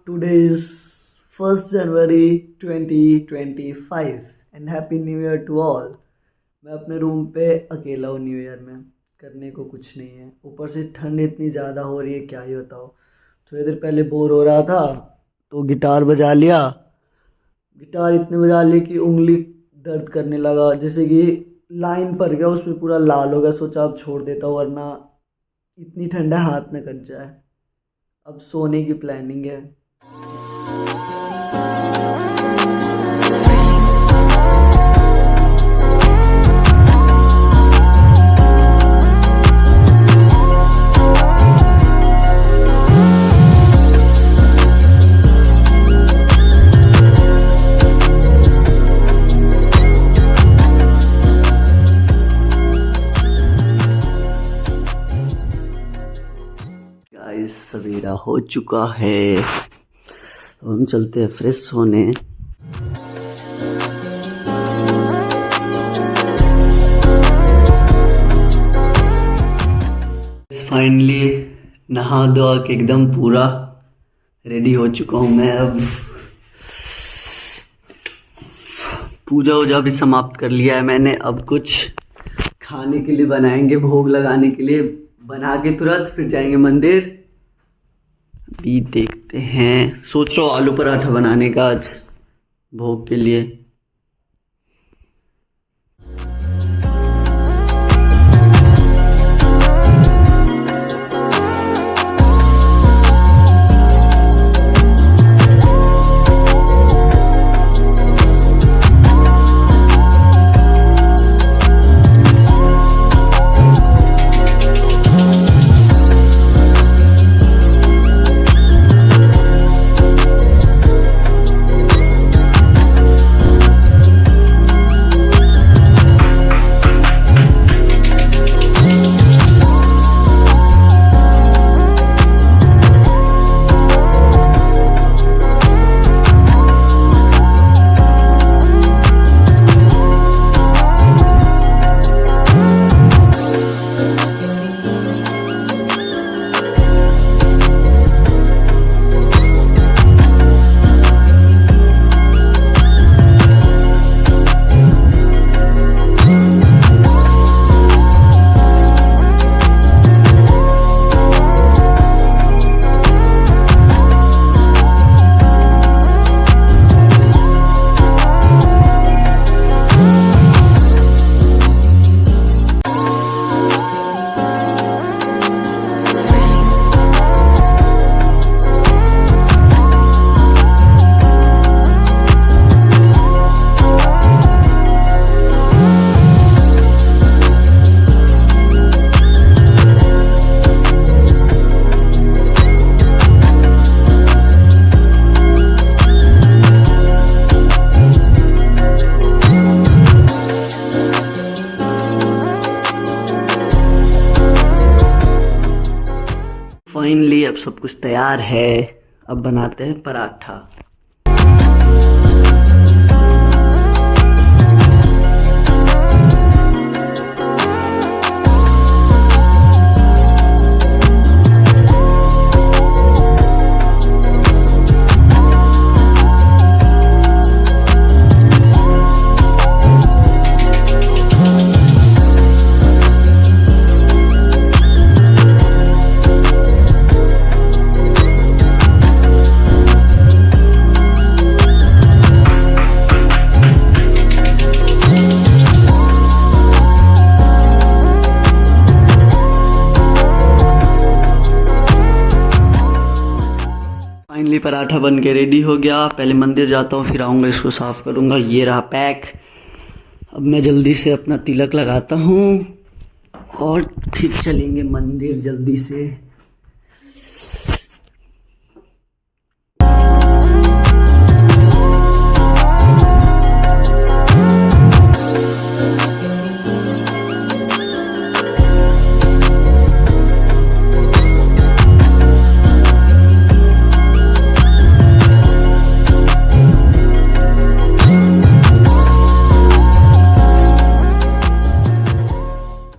today is 1st January 2025 and Happy New Year to all. मैं अपने room पे अकेला हूँ न्यू ईयर में, करने को कुछ नहीं है। ऊपर से ठंड इतनी ज़्यादा हो रही है, क्या ही बताओ। थोड़ी देर पहले बोर हो रहा था तो गिटार बजा लिया। गिटार इतने बजा ली कि उंगली दर्द करने लगा, जैसे कि लाइन पर गया, उसमें पूरा लाल हो गया। सोचा अब छोड़ देता हूँ, वरना इतनी ठंडा हाथ में कट जाए। अब सोने की प्लानिंग है। गाइस सवेरा हो चुका है, हम चलते हैं फ्रेश होने। फाइनली नहा धोआ के एकदम पूरा रेडी हो चुका हूँ मैं। अब पूजा वूजा भी समाप्त कर लिया है मैंने। अब कुछ खाने के लिए बनाएंगे, भोग लगाने के लिए बना के तुरंत फिर जाएंगे मंदिर। अभी देखते हैं, सोच रहा हूँ आलू पराठा बनाने का आज भोग के लिए। फाइनली अब सब कुछ तैयार है। अब बनाते हैं पराठा। फाइनली पराठा बन के रेडी हो गया। पहले मंदिर जाता हूँ, फिर आऊँगा, इसको साफ़ करूँगा। ये रहा पैक। अब मैं जल्दी से अपना तिलक लगाता हूँ और फिर चलेंगे मंदिर जल्दी से।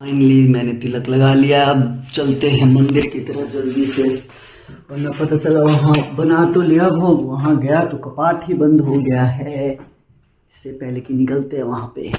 फाइनली मैंने तिलक लगा लिया। अब चलते हैं मंदिर की तरफ जल्दी से। वरना पता चला वहाँ बना तो लिया भोग, वहाँ गया तो कपाट ही बंद हो गया है। इससे पहले कि निकलते हैं वहाँ पे।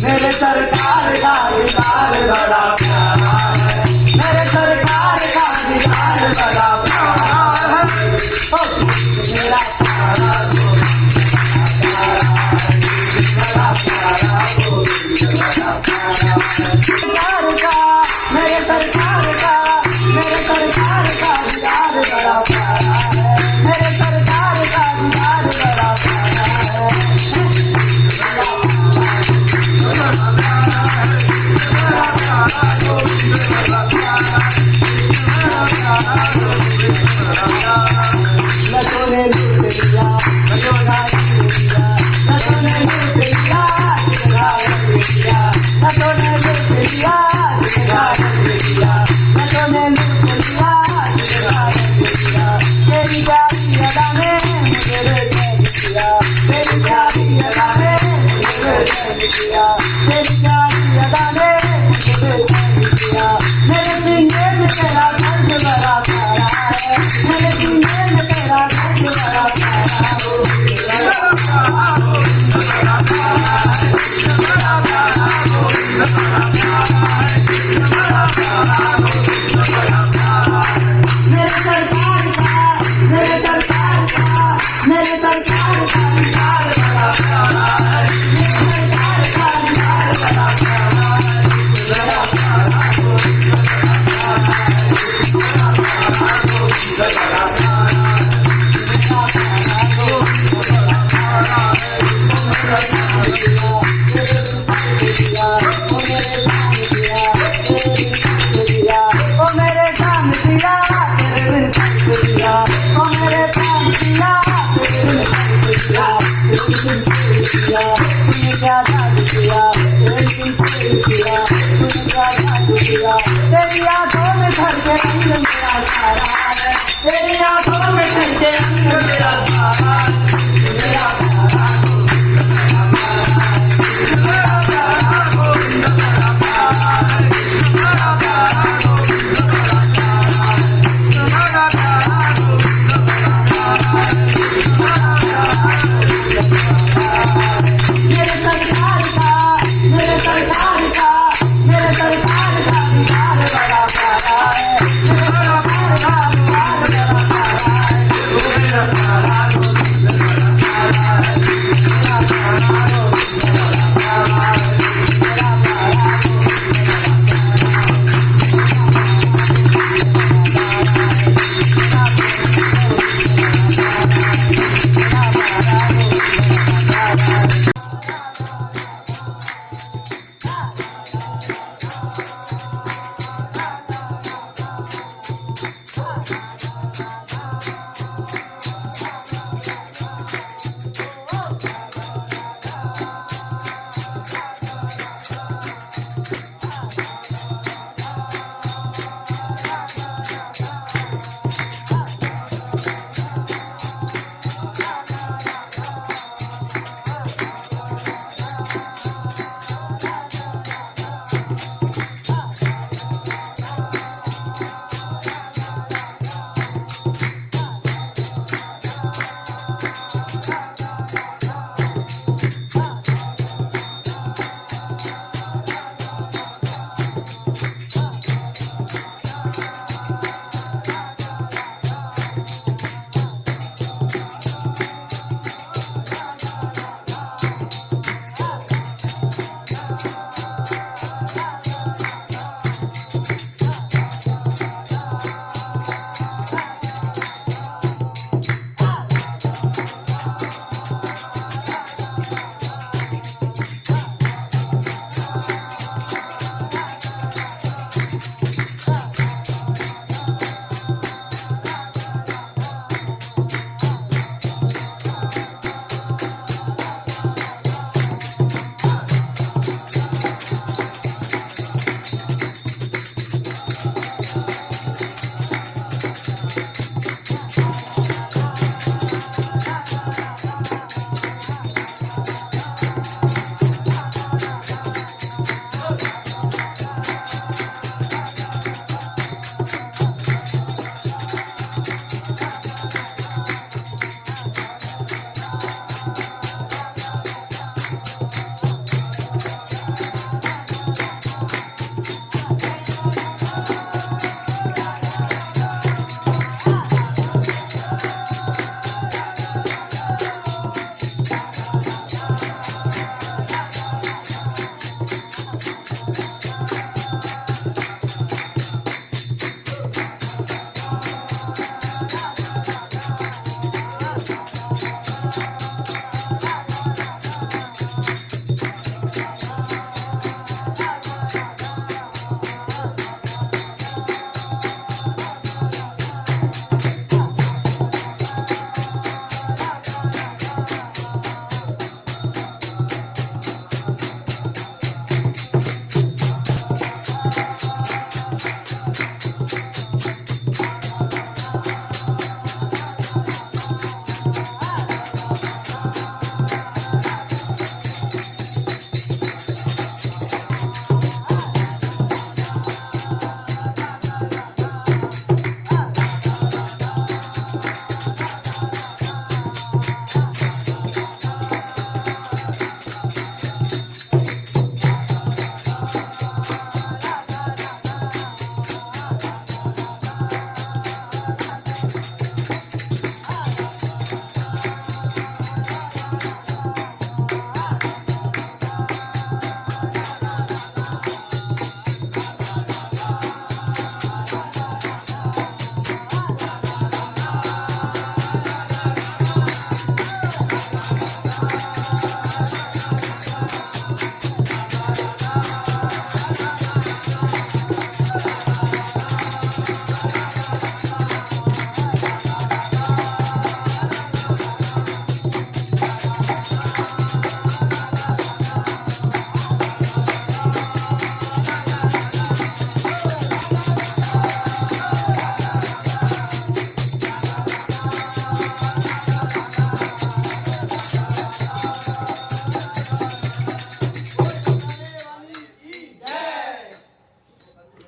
मेरे सरकार का दीदार बड़ा प्यारा है, मेरे सरकार का दीदार बड़ा प्यारा है। मेरा प्यारा बड़ा प्यारा मेरे सरकार का दीदार बड़ा प्यारा है, मेरे सरकार का दीदार बड़ा प्यारा है। मेरे सीने में तेरा दर्द बड़ा प्यारा है, मेरे सीने में तेरा दर्द बड़ा प्यारा मेरे सरकार का दीदार बड़ा प्यारा है, मेरे सरकार का दीदार बड़ा प्यारा तेरी आंखों में भर के रंग मेरा सारा है, तेरी आंखों में भर के रंग मेरा सारा मेरा सरकार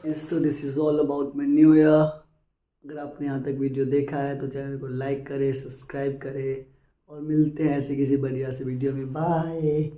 so this is all about my new year. अगर आपने यहाँ तक वीडियो देखा है तो चैनल को लाइक करें, सब्सक्राइब करें और मिलते हैं ऐसे किसी बढ़िया से वीडियो में। बाय।